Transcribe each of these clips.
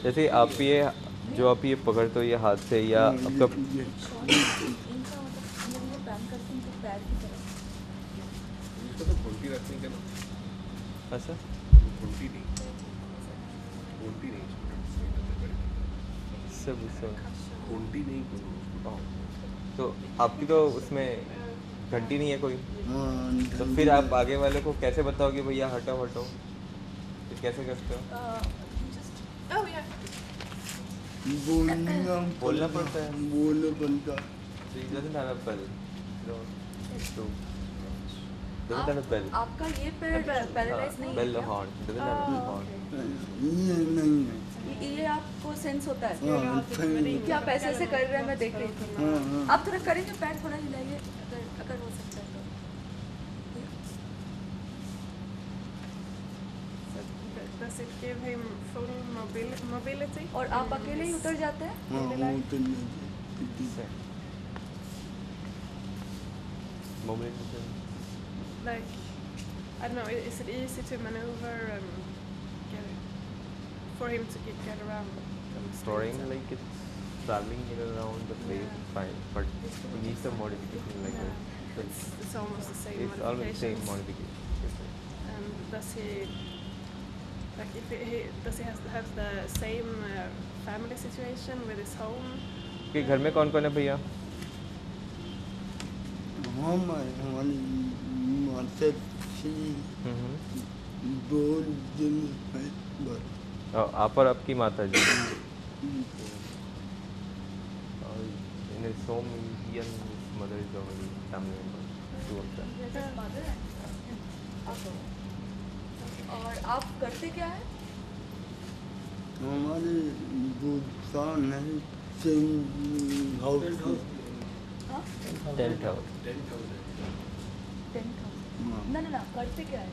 जैसे आप ये जो आप ये पकड़ते हो ये हाथ से या हाँ, आपका ये इनका मतलब जब ये पैन करते हैं तो पैर की तरफ इसको तो घंटी रखने का ना, ऐसा घंटी नहीं, घंटी नहीं, सब सब घंटी नहीं करो उसको। तो आपकी तो उसमें घंटी नहीं है कोई, हाँ, तो फिर आप आगे वाले को कैसे बताओगे भैया हटाओ हटाओ, फिर कैसे करते हो? जस्ट ओह या बोलना पड़ता है। बोलना पड़ता है। So he doesn't have a bell. No. So doesn't have a bell. आपका ये पैर पैरालाइज नहीं Bell है or horn. Doesn't have a horn. ये नहीं है। ये आपको सेंस होता है हाँ, सही कि आप ऐसे ऐसे कर रहे हैं, मैं देख रही थी। हाँ, हाँ। आप थोड़ा करेंगे, पैर थोड़ा हिलाइए अगर हो सकता है तो। Does it give him full mobility? और आप अकेले ही उतर जाते हैं? हाँ, वो तो नहीं। Mobility. Like, I don't know, is it easy to maneuver and for him to get around? from the Storing streets? like it's traveling in around the place Yeah. fine, but it needs some modification like Yeah. that. It's almost the same It's always same modifications. modification. And does he, like, if he does he have the same family situation with his home? कि घर में कौन कौन है भैया? हमारी माता श्री दो दिन है बस। आप और आपकी माता जी। In his home, he and his mother is only family member. Two of them. और आप करते क्या है? हमारे दोस्तान है सेम हाउस हाँ? 10,000. 10,000 ना ना ना करते क्या है?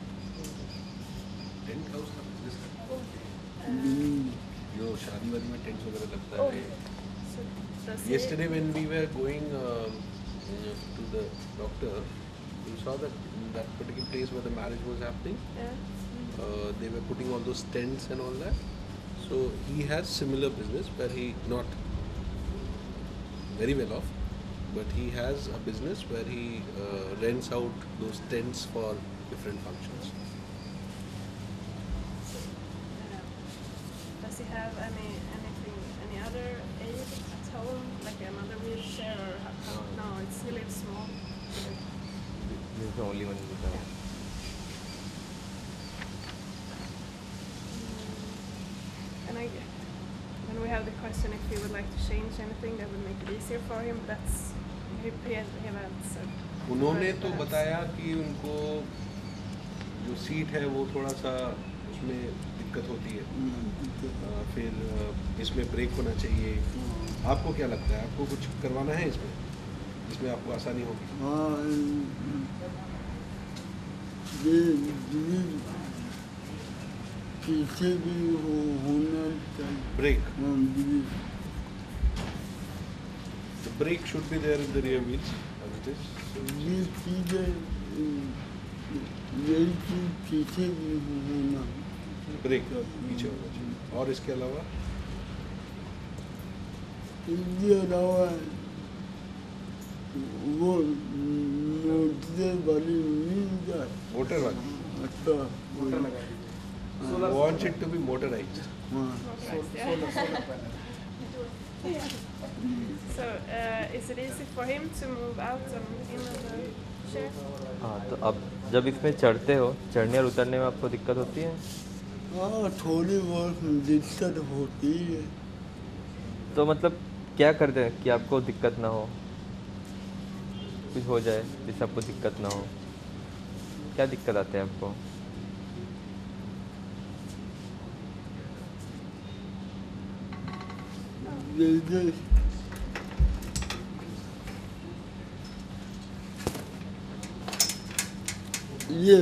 10,000 का बिजनेस करता है। जो शादी वादी में टेंट्स वगैरह लगता Oh, है। So does he? Yesterday when we were going to the doctor, we saw that in that particular place where the marriage was happening, Yeah. they were putting all those tents and all that. So he has similar business where he not very well off, but he has a business where he rents out those tents for different functions. Does he have any other aid at home, like another wheelchair or how? No, he lives small. This is the only one we have. And then we have the question if he would like to change anything that would make it easier for him. That's he has answered. उन्होंने तो बताया कि उनको जो seat है वो थोड़ा सा उसमें दिक्कत होती है, फिर इसमें ब्रेक होना चाहिए। आपको क्या लगता है, आपको कुछ करवाना है इसमें जिसमें आपको आसानी होगी? हाँ, ये पीछे भी होना चाहिए। ब्रेक, हाँ, the brake should be there in the rear wheels as it is. ये चीज़ें यही चीज़ पीछे भी होना। ब्रेक पीछे होना चाहिए। और इसके अलावा इसके अलावा वो मोटर वाली मिल जाए। मोटर वाली, अच्छा, wants it to be motorized. हाँ, So is it easy for him to move out and in the chair? हाँ, तो अब जब इसमें चढ़ते हो, चढ़ने और उतरने में आपको दिक्कत होती है? हाँ, थोड़ी बहुत दिक्कत होती है। तो मतलब क्या करते हैं कि आपको दिक्कत ना हो, कुछ हो जाए जिससे आपको दिक्कत ना हो? क्या दिक्कत आते हैं आपको? जैसे ये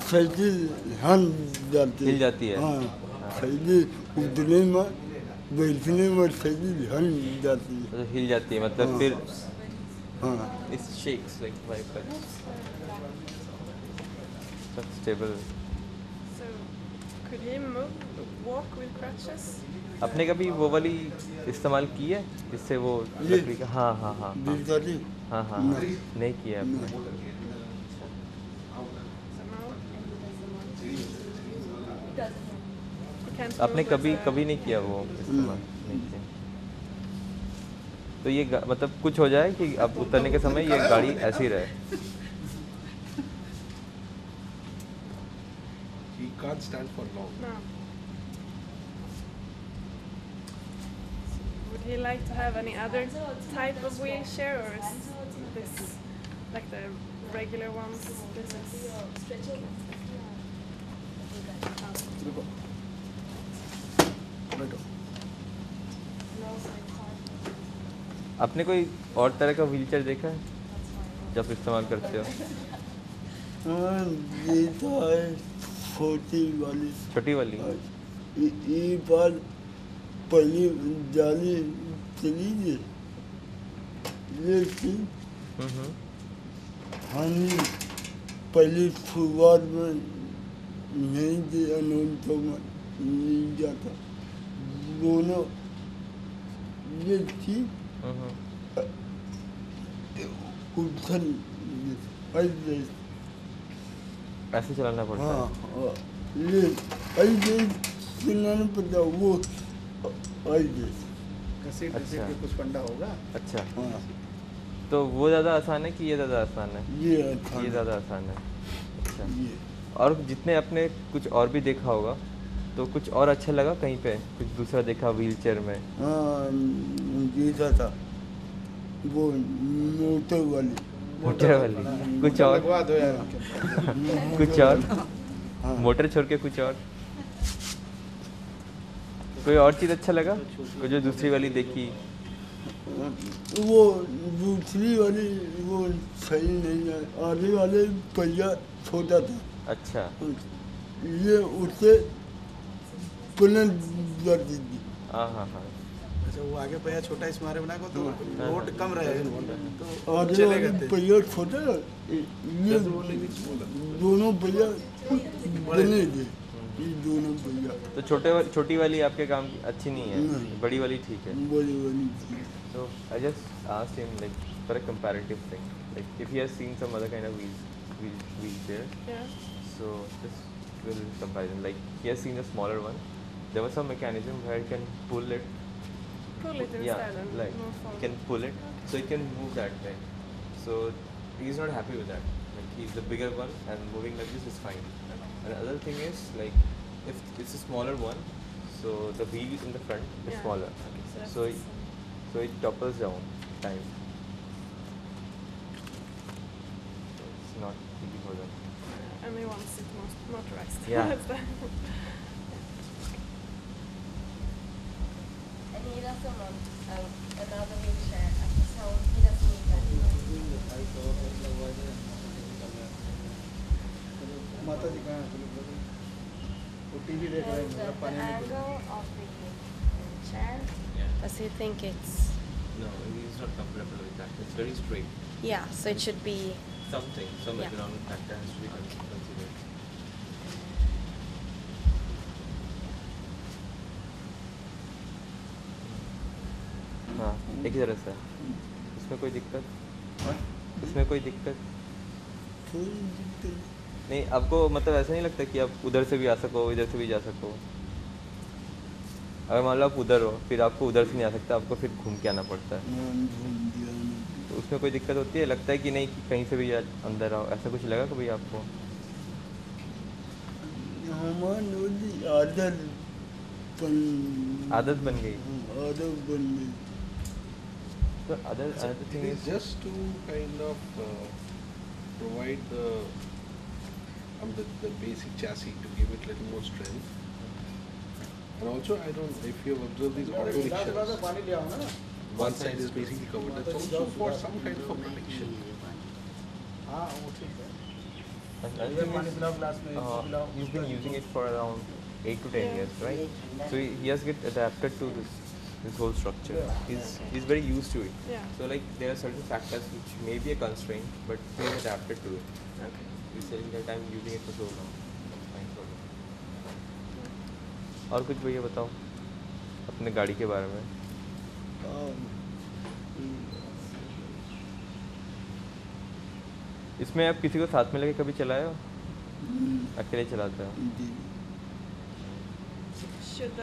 साइकिल हिल जाती है। हाँ, साइकिल उतरने में बैठने में साइकिल हिल जाती है। तो हिल जाती है मतलब हाँ। फिर हाँ, it shakes like viper. But stable. So could he walk with crutches? आपने कभी वो वाली इस्तेमाल की है जिससे वो ये? लकड़ी का, हाँ हाँ हाँ हाँ दिल करती हाँ हाँ हाँ, नहीं किया आपने? So now you can't आपने move with कभी the- कभी नहीं किया वो इस्तेमाल? नहीं किया। तो ये मतलब कुछ हो जाए कि अब उतरने के समय ये गाड़ी ऐसी रहे। He can't stand for long. No. Would he like to have any other type of wheelchair, or is this like the regular ones? This is रुको बैठो आपने कोई और तरह का व्हीलचेयर देखा है जब इस्तेमाल करते हो? हाँ ये तो है छोटी वाली छोटी वाली? ये बार पहली जाली चली थी लेकिन हम्म। हम पहली शुरुआत में नहीं दिया नून तो मैं नहीं जाता दोनों ये थी हम्म। उछल ऐसे ऐसे चलाना पड़ता हाँ है? ये ऐसे चलाना पड़ता वो ऐसे घसीट अच्छा। घसीट के कुछ फंडा होगा। अच्छा, हाँ तो वो ज़्यादा आसान है कि ये ज़्यादा आसान है? ये अच्छा ये ज़्यादा आसान है। अच्छा, ये और जितने आपने कुछ और भी देखा होगा तो कुछ और अच्छा लगा कहीं पे? कुछ दूसरा देखा व्हीलचेयर में? हाँ जीता था वो मोटर वाली मोटर वाली? कुछ और? लगवा दो यार। कुछ और? हाँ मोटर छोड़ के कुछ और? कोई और चीज़ अच्छा लगा वो जो दूसरी वाली देखी? वो दूसरी वाली वो सही नहीं है आगे वाले पहिया छोटा था अच्छा, ये उससे पुनः कर दीजिए हाँ हाँ हाँ। अच्छा वो आगे पहिया छोटा इस मारे बना को तो लोड कम रहे तो आगे चलेगा वाले तेज। पहिया छोटा ये दोनों पहिया बने थे ये दोनों पहिया तो छोटी वाली आपके काम की अच्छी नहीं है? नहीं। बड़ी वाली ठीक है? बड़ी बड़ी थी So I just asked him like for a comparative thing, like if he has seen some other kind of wheelchair, yeah. so just will comparison. Like he has seen a smaller one. There was some mechanism where he can pull it. Pull it Yeah, instead and like move he forward. can pull it, so he can move that way. So he's not happy with that. Like he's the bigger one, and moving like this is fine. And the other thing is like if it's a smaller one, so the wheel in the front is Yeah. smaller. Okay, so that's So the same. So it topples down time. So it's not easy for them. And he wants it motorized. Yeah. And he doesn't want another wheelchair at his home. He doesn't need that. माता जी कहाँ है? वो TV देख रहे हैं And मतलब the पानी में। angle of the chair, Yeah. does he think it's... No, he's not comfortable with that. It's very straight. Yeah, so it should be... Some Yeah. economic factor has to be considered. हाँ, एक ही तरह से। इसमें कोई दिक्कत? हाँ? इसमें कोई दिक्कत कोई दिक्कत नहीं। नहीं? आपको मतलब ऐसा नहीं लगता कि आप उधर से भी आ सको, इधर से भी जा सको? अगर मान लो आप उधर हो, फिर आपको उधर से नहीं आ सकता, आपको फिर घूम के आना पड़ता है, हाँ, घूम दिया मैंने। तो उसमें कोई दिक्कत होती है? लगता है कि नहीं कि कहीं से भी अंदर आओ, ऐसा कुछ लगा कभी आपको? हमारी नोली आदत आदत बन गई? आदत बन गई तो other thing It is is just to kind of provide the basic chassis to give it little more strength. And also, I don't, if you have observed these auto गिलास वाला rickshaws, पानी ले आओ ना। one side is basically covered. That's also for some kind of a protection. हाँ वो ठीक है। another ये thing पानी is, पिलाओ ग्लास में पिलाओ। he's been using it for around 8 to 10 Yeah. years, right? So he has get adapted to this whole structure. He's very used to it. Yeah. So like there are certain factors which may be a constraint, but he's adapted to it. Okay. He's saying that I'm using it for so long. That's fine for me. और कुछ भैया बताओ? अपने गाड़ी के बारे में। इसमें आप किसी को साथ में लेके कभी चलाए हो? अकेले चलाते हो? Should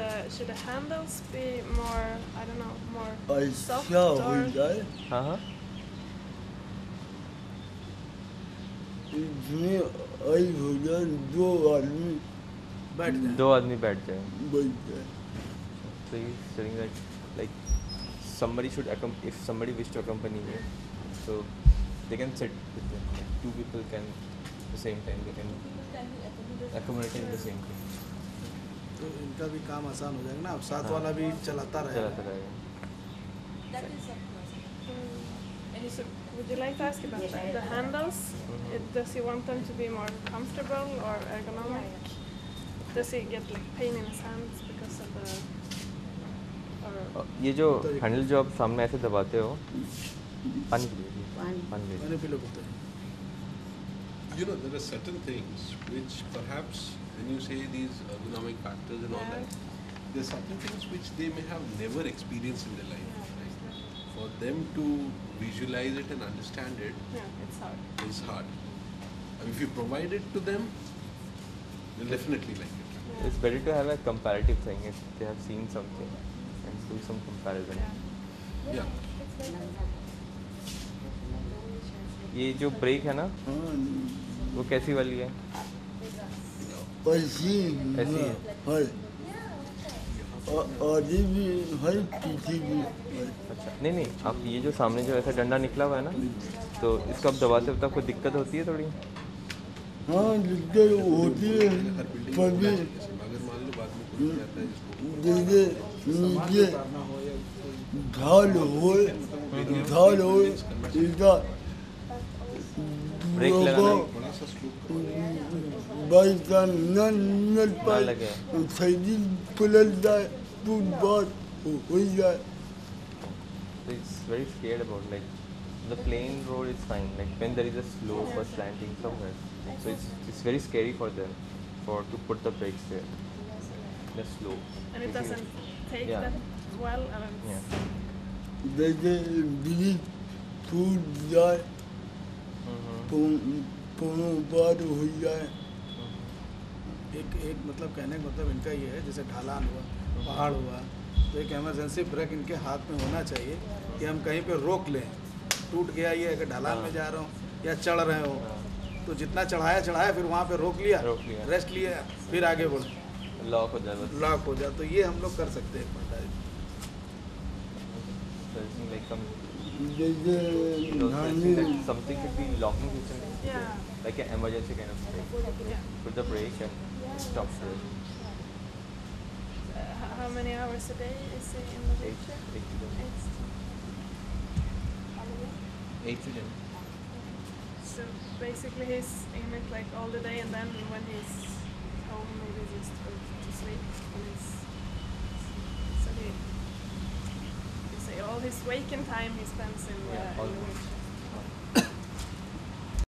the handles be more, I don't know, more soft अच्छा हो or जाए हाँ हाँ। इसमें आई हो जाए, दो आदमी बैठ जाए। दो आदमी बैठ जाए। बैठ जाए। So he's saying that like somebody should if somebody wish to accompany you, so they can sit with them. Like, two people can at the same time they can accommodate in the same thing. तो इनका भी काम आसान हो जाएगा ना, अब साथ वाला भी चलाता चलाता रहेगा। रहेगा। That is a plus. So would you like to ask about that? The handles, does he want them to be more comfortable or ergonomic? Does he get like pain in his hands because of the, or ये जो handle जो आप सामने ऐसे दबाते हो, पानी P लीजिए, पानी लीजिए। मैंने पी लो कुत्ते। You know, there are certain things which perhaps when you say these ergonomic factors and all that, there are certain things which they may have never experienced in their life. Right? For them to visualize it and understand it yeah, it's hard. is hard. And if you provide it to them, they'll definitely like it. It's better to have a comparative thing if they have seen something and do some comparison. Yeah. ये जो break है ना, वो कैसी वाली है? ऐसी ऐसी है? है, आगे भी है, पीछे भी है। अच्छा, नहीं नहीं, आप ये जो सामने जो ऐसा डंडा निकला हुआ है ना, तो इसको आप दबाते वक्त आपको दिक्कत होती है थोड़ी? हाँ दिक्कत होती है, हर बिल्डिंग पर भी जैसे अगर मान लो बाद में कोई आता है जिसको जैसे नीचे ढाल हो इसका ब्रेक लगाना बड़ा सा स्लोप बाइक का न पाए लगे। सही पलट जाए तो बात हो जाए। So it's very scared about like the plain road is fine, like when there is a slope or slanting somewhere, so it's very scary for them to put the brakes there. The slope. And it doesn't take Yeah. that well. I mean, Yeah. जैसे bridge टूट जाए दोनों बार हो जाए। एक मतलब कहने का मतलब इनका ये है, जैसे ढलान हुआ, पहाड़ हुआ, तो एक इमरजेंसी ब्रेक इनके हाथ में होना चाहिए कि हम कहीं पे रोक लें। टूट गया ये अगर ढलान में जा रहा हूँ या चढ़ रहे हो, तो जितना चढ़ाया फिर वहाँ पे रोक लिया, रेस्ट लिया, फिर आगे बढ़ो, लॉक हो जाए बस। लॉक हो जाए। तो ये हम लोग कर सकते हैं। So it's like some जैसे something should be locking system, Yeah. like an emergency kind of thing. Yeah. Put the brake and stop it. How many hours a day is he in the Eight, wheelchair? 8 to 10. 8 to 10. So basically he's in it like all the day, and then when he's home maybe just go to sleep. And he's, so he say all his waking time he spends in Yeah, the all- wheelchair.